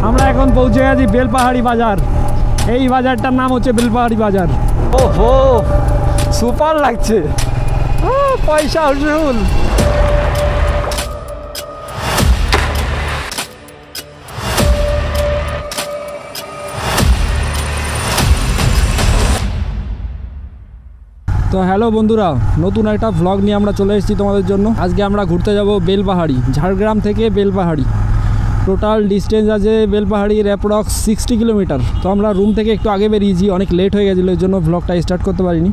আমরা এখন পৌঁছে গেছি বেলপাহাড়ি বাজার। এই বাজারটার নাম হচ্ছে বেলপাহাড়ি বাজার। ওহো সুপার লাগছে, পয়সা উসুল। তো হ্যালো বন্ধুরা, নতুন একটা ভ্লগ নিয়ে আমরা চলে এসেছি তোমাদের জন্য। আজকে আমরা ঘুরতে যাব বেলপাহাড়ি, ঝাড়গ্রাম থেকে বেলপাহাড়ি। টোটাল ডিস্টেন্স আছে বেলপাহাড়ির অ্যাপ্রক্স 60 কিলোমিটার। তো আমরা রুম থেকে একটু আগে বেরিয়েছি, অনেক লেট হয়ে গেছিলো, এর জন্য ভ্লগটা স্টার্ট করতে পারিনি।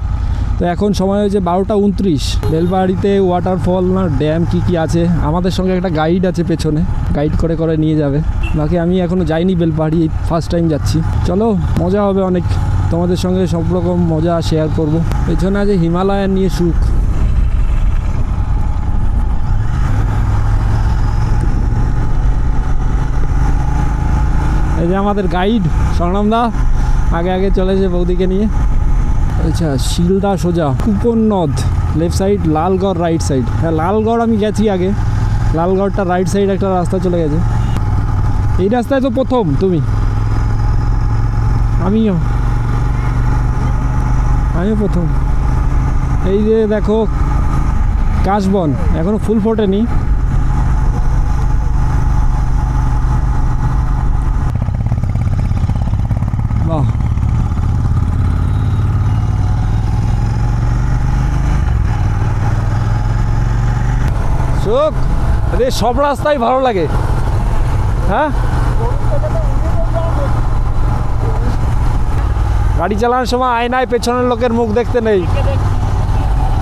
তো এখন সময় হয়েছে 12:29। বেলপাহাড়িতে ওয়াটারফল না ড্যাম কি আছে, আমাদের সঙ্গে একটা গাইড আছে পেছনে, গাইড করে করে নিয়ে যাবে। বাকি আমি এখনও যাইনি বেলপাহাড়ি, ফার্স্ট টাইম যাচ্ছি। চলো মজা হবে অনেক, তোমাদের সঙ্গে সব রকম মজা শেয়ার করব। পেছনে আছে হিমালয়ান নিয়ে সুখ। এই যে আমাদের গাইড স্বর্ণমদা আগে আগে চলেছে বৌদিকে নিয়ে। আচ্ছা, শিলদা সোজা, কুপন নদ left side, Lalgarh right side. হ্যাঁ লালগড় আমি গেছি আগে, লালগড়টা রাইট সাইড একটা রাস্তা চলে গেছে। এই রাস্তায় তো প্রথম তুমি, আমিও প্রথম। এই যে দেখো কাশবন, এখনো ফুল ফোটেনি। বাহ, চোখ আরে সব রাস্তাই ভালো লাগে। হ্যাঁ গাড়ি চালানোর সময় আয়নায় পেছনের লোকের মুখ দেখতে নেই,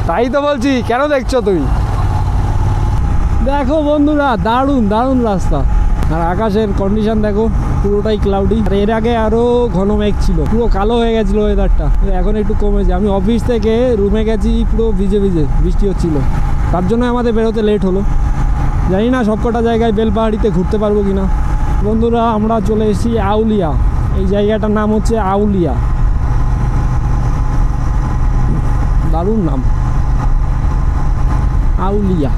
তাই তো বলছি। কেন দেখছো তুমি? দেখো বন্ধুরা, দারুণ দারুণ রাস্তা। আর আকাশের কন্ডিশন দেখো, পুরোটাই ক্লাউডি। আর এর আগে আরও ঘন মেঘ ছিল, পুরো কালো হয়ে গেছিলো ওয়েদারটা, এখন একটু কমেছে। আমি অফিস থেকে রুমে গেছি পুরো ভিজে ভিজে, বৃষ্টি হচ্ছিল, তার জন্য আমাদের বেরোতে লেট হলো। জানি না সবকটা জায়গায় বেলপাহাড়িতে ঘুরতে পারবো কিনা। বন্ধুরা আমরা চলে এসেছি আউলিয়া, এই জায়গাটার নাম হচ্ছে আউলিয়া, দারুণ নাম আউলিয়া।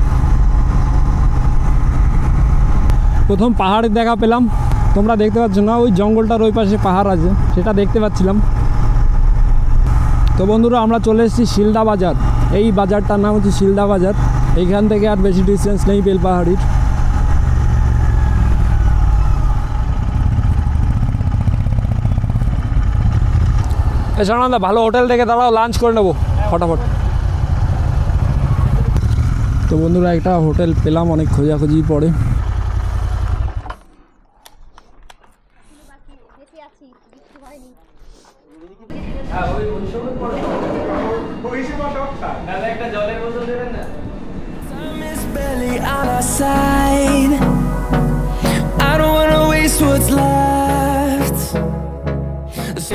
প্রথম পাহাড়ের দেখা পেলাম, তোমরা দেখতে পাচ্ছ না, ওই জঙ্গলটার ওই পাশে পাহাড় আছে, সেটা দেখতে পাচ্ছিলাম। তো বন্ধুরা আমরা চলে এসেছি শিলদা বাজার। এই বাজারটার নাম হচ্ছে শিলদা বাজার। এইখান থেকে আর বেশি ডিস্টেন্স নেই বেলপাহাড়ির। শোনা ভালো হোটেল থেকে দাঁড়াও, লাঞ্চ করে নেবো ফটাফট। তো বন্ধুরা একটা হোটেল পেলাম অনেক খোঁজাখুঁজি পড়ে।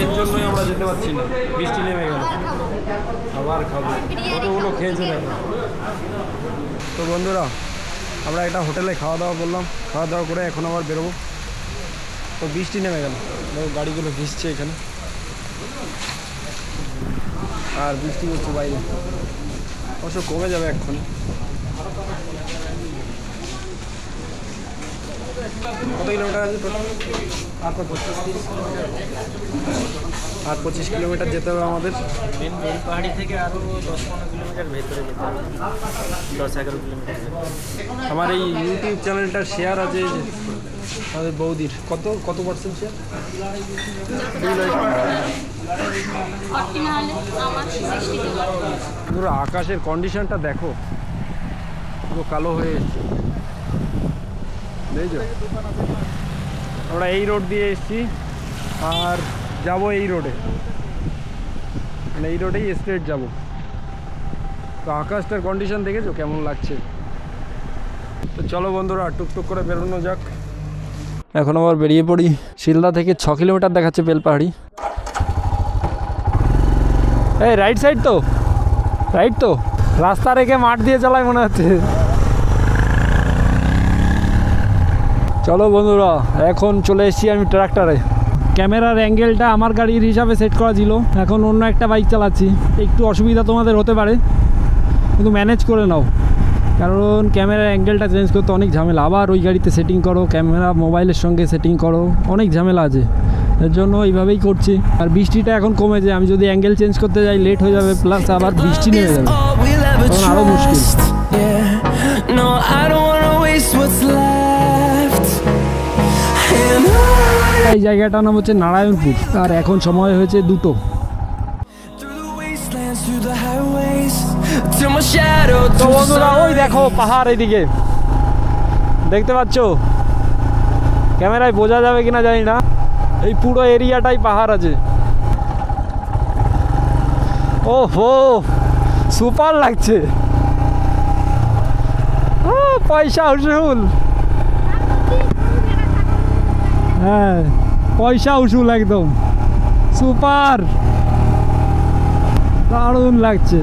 এর জন্যই আমরা যেতে পারছি না, বৃষ্টি নেমে গেল। আবার খাবো, কতগুলো খেয়েছে দেখো। তো বন্ধুরা আমরা একটা হোটেলে খাওয়া দাওয়া করলাম, খাওয়া দাওয়া করে এখন আবার বেরোবো। তো বৃষ্টি নেমে গেল, গাড়িগুলো ভিজছে এখানে, আর বৃষ্টি হচ্ছে বাইরে, অবশ্য কমে যাবে এক্ষুনি। কত কিলোমিটার আছে টোটাল? আর 25 কিলোমিটার যেতে হবে আমাদের। বেলপাহাড়ি থেকে আরও 10-15 কিলোমিটার ভেতরে যেতে হবে, 10-11 কিলোমিটার। আমার এই ইউটিউব চ্যানেলটার শেয়ার আছে আমাদের বৌদির, কত পার্সেন্ট শেয়ার? পুরো আকাশের কন্ডিশনটা দেখো, পুরো কালো হয়ে এসছে, বুঝেছো? আমরা এই রোড দিয়ে এসেছি আর যাব এই রোডে, মানে এই রোডেই স্ট্রেট যাব। তো আকাশটার কন্ডিশন দেখেছো কেমন লাগছে? তো চলো বন্ধুরা টুকটুক করে বেরোনো যাক। এখন আবার বেরিয়ে পড়ি। শিলদা থেকে 6 কিলোমিটার দেখাচ্ছে বেলপাহাড়ি। এই রাইট সাইড তো, রাইট তো, রাস্তা রেখে মাঠ দিয়ে চালায় মনে হচ্ছে। চলো বন্ধুরা এখন চলে এসেছি আমি ট্রাক্টরে। ক্যামেরার অ্যাঙ্গেলটা আমার গাড়ির হিসাবে সেট করা ছিল, এখন অন্য একটা বাইক চালাচ্ছি। একটু অসুবিধা তোমাদের হতে পারে, কিন্তু ম্যানেজ করে নাও। কারণ ক্যামেরার অ্যাঙ্গেলটা চেঞ্জ করতে অনেক ঝামেলা, আবার ওই গাড়িতে সেটিং করো, ক্যামেরা মোবাইলের সঙ্গে সেটিং করো, অনেক ঝামেলা আছে। এর জন্য এইভাবেই করছি। আর বৃষ্টিটা এখন কমেছে, আমি যদি অ্যাঙ্গেল চেঞ্জ করতে যাই লেট হয়ে যাবে, প্লাস আবার বৃষ্টি নেমে যাবে, তখন আরও মুশকিল। এই জায়গাটার নাম হচ্ছে নারায়ণপুর, আর এখন সময় হয়েছে 2টো। তো বন্ধুরা ওই দেখো পাহাড়, এইদিকে দেখতে পাচ্ছ, ক্যামেরায় বোঝা যাবে কিনা জানি না, এই পুরো এরিয়াটাই পাহাড় আছে। ওহো সুপার লাগছে, পয়সা উসুল, হ্যাঁ পয়সা উসুল, একদম সুপার, দারুণ লাগছে।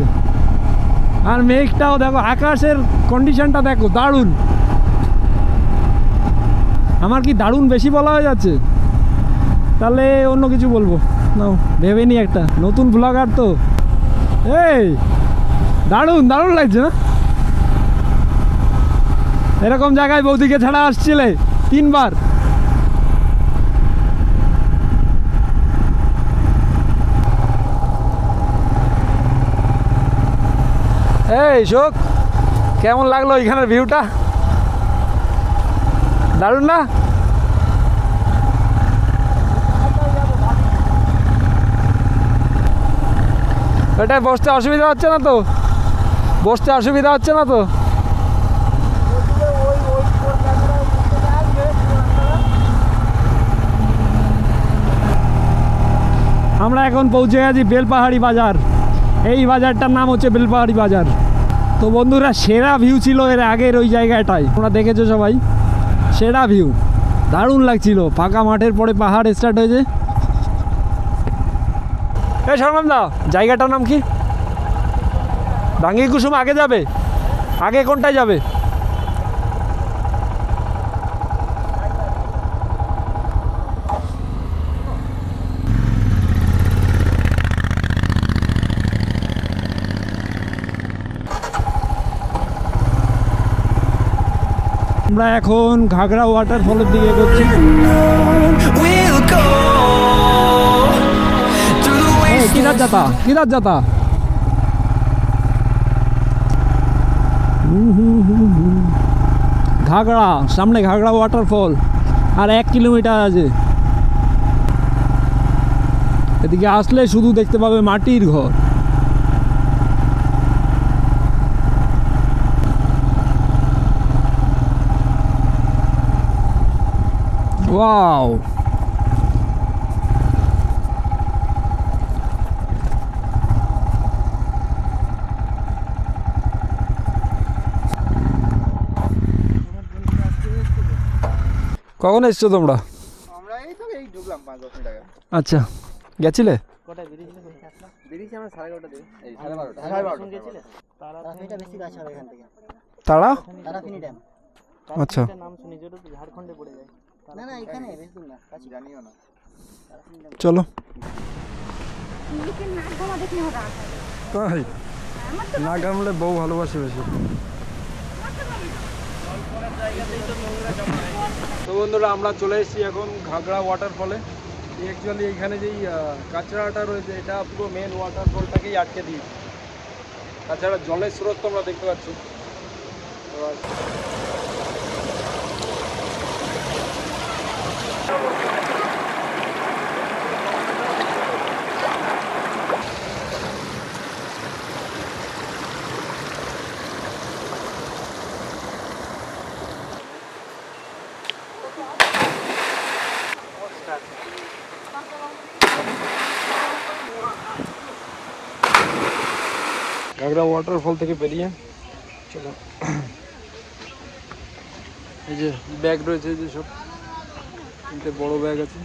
আর মেঘটাও দেখো, আকাশের কন্ডিশনটা দেখো, দারুণ। আমার কি দারুণ বেশি বলা হয়ে যাচ্ছে? তাহলে অন্য কিছু বলবো, নাও ভেবে নি একটা, নতুন ব্লগার তো। এই দারুণ দারুণ লাগছে না? এরকম জায়গায় বৌদিকে ছাড়া আসছিলে 3 বার। এই শোক, কেমন লাগলো এখানের ভিউটা? দারুণ না? এটাই বসতে অসুবিধা হচ্ছে না তো? বসতে অসুবিধা হচ্ছে না তো? আমরা এখন পৌঁছে গেছি বেলপাহাড়ি বাজার। এই বাজারটার নাম হচ্ছে বেলপাহাড়ি বাজার। তো বন্ধুরা সেরা ভিউ ছিল এর আগের ওই জায়গাটায়, তোমরা দেখেছো সবাই, সেরা ভিউ, দারুণ লাগছিল। ফাঁকা মাঠের পরে পাহাড় স্টার্ট হয়েছে। এই সরনাম দা, জায়গাটার নাম কি? ডাঙ্গি কুসুম আগে যাবে? আগে কোনটায় যাবে? আমরা এখন ঘাগড়া ওয়াটারফলের দিকে এগোচ্ছি। কিরাত যাতা, কিরাত যাতা। ঘাগড়া, সামনে ঘাগড়া ওয়াটারফল, আর 1 কিলোমিটার আছে। এদিকে আসলে শুধু দেখতে পাবে মাটির ঘর। ওয়াও, কখন এসছো তোমরা? আমরা এই তো এই ঢুকলাম 5-10 মিনিট আগে। আচ্ছা, গেছিলে? কটায় বেরিয়েছিলে? বেরিয়েছি আমরা 11:30 দিকে, এই 12:30 গেছিলে? রাস্তাটা বেশি কাছে হবে এখান থেকে। তারা? তারাফিনি ড্যাম। আচ্ছা, নাম শুনি, যেটা তো ঝাড়খণ্ডে পড়ে যায়। না না এখানে বেশি দূর না, কাছে। জানিও না। তারাফিনি ড্যাম। চলো। নিজেকে নাক ঘামা দেখলে হবে আসলে। তাই না গামলে বউ ভালোবাসে বেশি। তো বন্ধুরা আমরা চলে এসেছি এখন ঘাগড়া ওয়াটারফলে। অ্যাকচুয়ালি এখানে যেই কাঁচরাটা রয়েছে, এটা পুরো মেন ওয়াটারফলটাকেই আটকে দিয়েছে। তাছাড়া জলের স্রোত তোমরা দেখতে পাচ্ছ। ঘাগড়া ওয়াটারফল থেকে বেরিয়ে চলো, এই যে ব্যাগ রয়েছে, যে সব 3টে বড় ব্যাগ আছে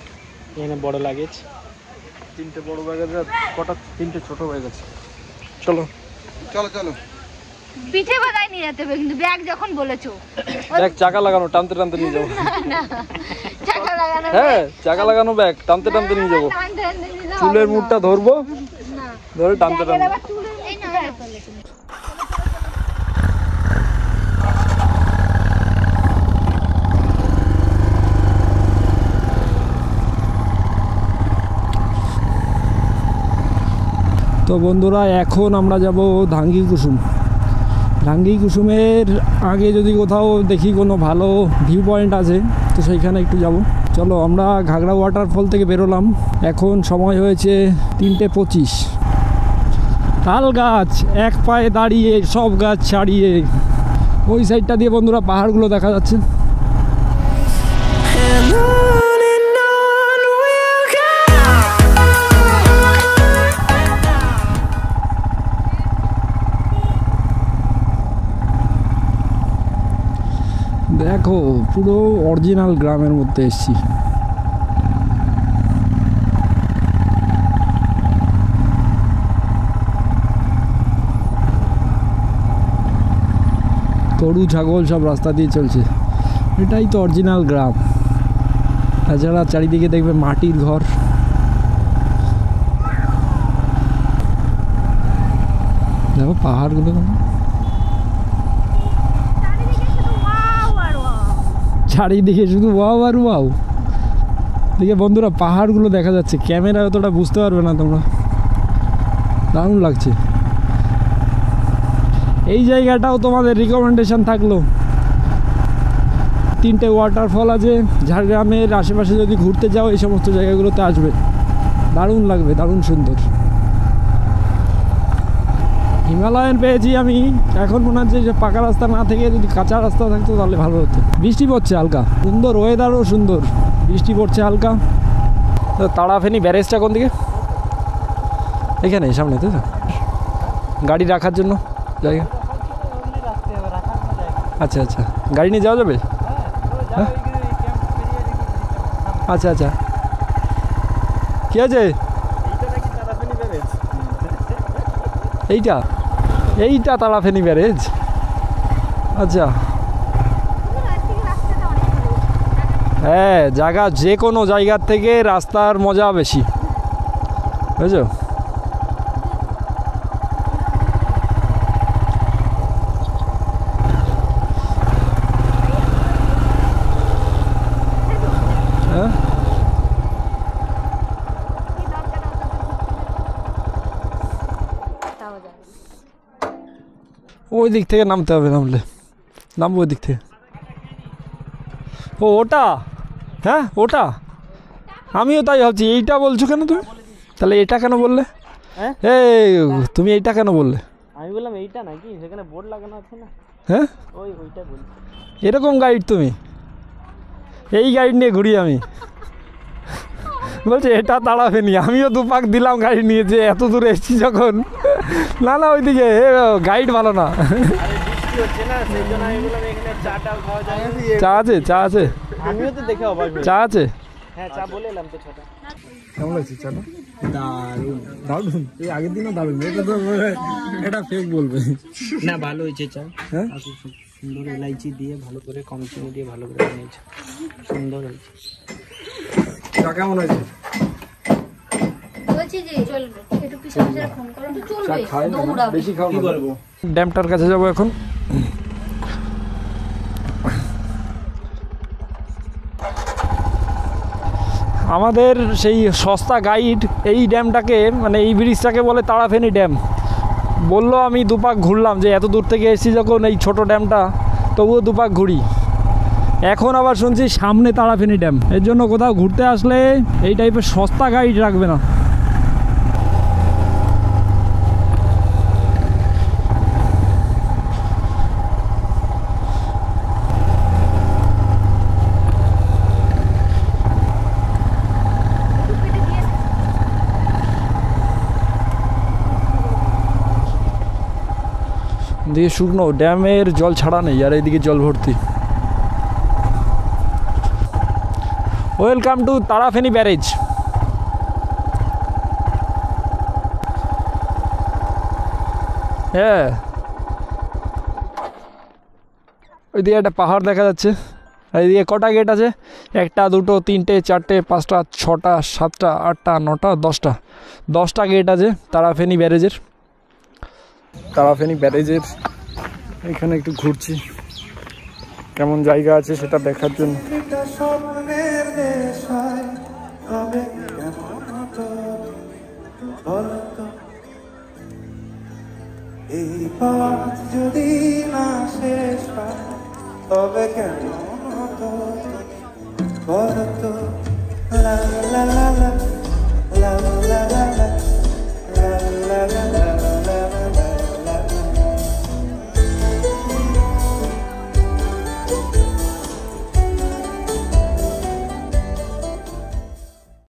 এখানে বড় লাগেজ, 3টে বড় ব্যাগ আছে, আর কটা 3টে ছোট ব্যাগ আছে। চলো চলো চলো। পিঠে বাদাই নিয়ে যেতে হবে, কিন্তু ব্যাগ যখন বলেছো ব্যাগ চাকা লাগানো, টানতে টানতে নিয়ে যাবো। চাকা লাগানো। হ্যাঁ চাকা লাগানো ব্যাগ, টানতে টানতে নিয়ে যাবো। চুলের মুঠটা ধরবো, ধরে টানতে টানতে। এই না বন্ধুরা এখন আমরা যাব ধাঙ্গি কুসুম। ধাঙ্গি কুসুমের আগে যদি কোথাও দেখি কোনো ভালো ভিউ পয়েন্ট আছে তো সেইখানে একটু যাব। চলো আমরা ঘাগড়া ওয়াটারফল থেকে বেরোলাম, এখন সময় হয়েছে 3:25। তাল গাছ এক পায়ে দাঁড়িয়ে, সব গাছ ছাড়িয়ে। ওই সাইডটা দিয়ে বন্ধুরা পাহাড়গুলো দেখা যাচ্ছে। দেখো পুরো অরিজিনাল গ্রামের মধ্যে এসেছি। গরু ছাগল সব রাস্তা দিয়ে চলছে, এটাই তো অরিজিনাল গ্রাম। তাছাড়া চারিদিকে দেখবে মাটির ঘর। দেখো পাহাড়গুলো, চারিদিকে শুধু ওয়াও আর ওয়াও। দেখে বন্ধুরা পাহাড়গুলো দেখা যাচ্ছে, ক্যামেরা অতটা বুঝতে পারবে না তোমরা, দারুণ লাগছে। এই জায়গাটাও তোমাদের রিকমেন্ডেশন থাকলো। 3টে ওয়াটারফল আছে ঝাড়গ্রামের আশেপাশে, যদি ঘুরতে যাও এই সমস্ত জায়গাগুলোতে আসবে, দারুণ লাগবে, দারুণ সুন্দর। হিমালয়ান পেয়েছি আমি, এখন মনে হচ্ছে যে পাকা রাস্তা না থেকে যদি কাঁচা রাস্তা থাকতো তাহলে ভালো হতো। বৃষ্টি পড়ছে হালকা, সুন্দর ওয়েদারও সুন্দর, বৃষ্টি পড়ছে হালকা। তারাফেনী ব্যারেজটা কোন দিকে? এখানে সামনে, তাই তো? গাড়ি রাখার জন্য জায়গা। আচ্ছা আচ্ছা, গাড়ি নিয়ে যাওয়া যাবে? হ্যাঁ আচ্ছা আচ্ছা, কী আছে এইটা? এইটা তারাফেনী ব্যারেজ? আচ্ছা হ্যাঁ, জায়গা যে কোনো জায়গার থেকে রাস্তার মজা বেশি, বুঝছো? হ্যাঁ ওই দিক থেকে নামতে হবে, নামবো ওই দিক থেকে। ও ওটা? হ্যাঁ ওটা, আমিও তাই ভাবছি। এইটা বলছো কেন তুমি? তাহলে এটা কেন বললে? হ্যাঁ এই তুমি এইটা কেন বললে? আমি বললাম এইটা নাকি, সেখানে বোর্ড লাগানো আছে না। হ্যাঁ ওইটা বলছি। এরকম গাইড তুমি? এই গাইড নিয়ে ঘুরি আমি। বলছে এটা তারাফেনী, আমিও দুপাক দিলাম গাইড নিয়ে, যে এত দূরে এসেছি যখন। না না ওইদিকে গাইড ভালো না। চা আছে? চা আছে? আমিও তো দেখে অবাক হই। চা আছে? হ্যাঁ চা বলে এলাম তো ছটা। কেমন লাগছে চাটা? দারুণ দারুণ, এই আগের দিনও দারুণ। এটা তো এটা ফেক বলবে না, ভালো হয়েছে চা। হ্যাঁ সুন্দর এলাইচি দিয়ে ভালো করে, কম চিনি দিয়ে ভালো করে বানিয়েছে, সুন্দর হয়েছে। চা কেমন হয়েছে? বলছি যে চলবে, একটু পিছনে ফোন করো তো চলবে, দৌড়াবে। বেশি খাও না। ড্যামটার কাছে যাবো এখন। আমাদের সেই সস্তা গাইড এই ড্যামটাকে, মানে এই ব্রিজটাকে বলে তারাফেনী ড্যাম বললো। আমি দুপাক ঘুরলাম, যে এত দূর থেকে এসেছি যখন এই ছোট ড্যামটা, তবুও দুপাক ঘুরি। এখন আবার শুনছি সামনে তারাফেনী ড্যাম। এর জন্য কোথাও ঘুরতে আসলে এই টাইপের সস্তা গাইড রাখবে না। এদিকে শুকনো, ড্যামের জল ছাড়া নেই, আর এইদিকে জল ভর্তি। Welcome to Tarafeni barrage. হ্যাঁ ওইদিকে একটা পাহাড় দেখা যাচ্ছে। আর এইদিকে কটা গেট আছে? 1, 2, 3, 4, 5, 6, 7, 8, 9, 10টা গেট আছে তারাফেনী ব্যারেজের। তারাফেনী ব্যারেজের এখানে একটু ঘুরছি, কেমন জায়গা আছে সেটা দেখার জন্য। এই পথ যদি না শেষ পায় তবে কেন হতো তুমি বলো তো লা লা লা লা লা লা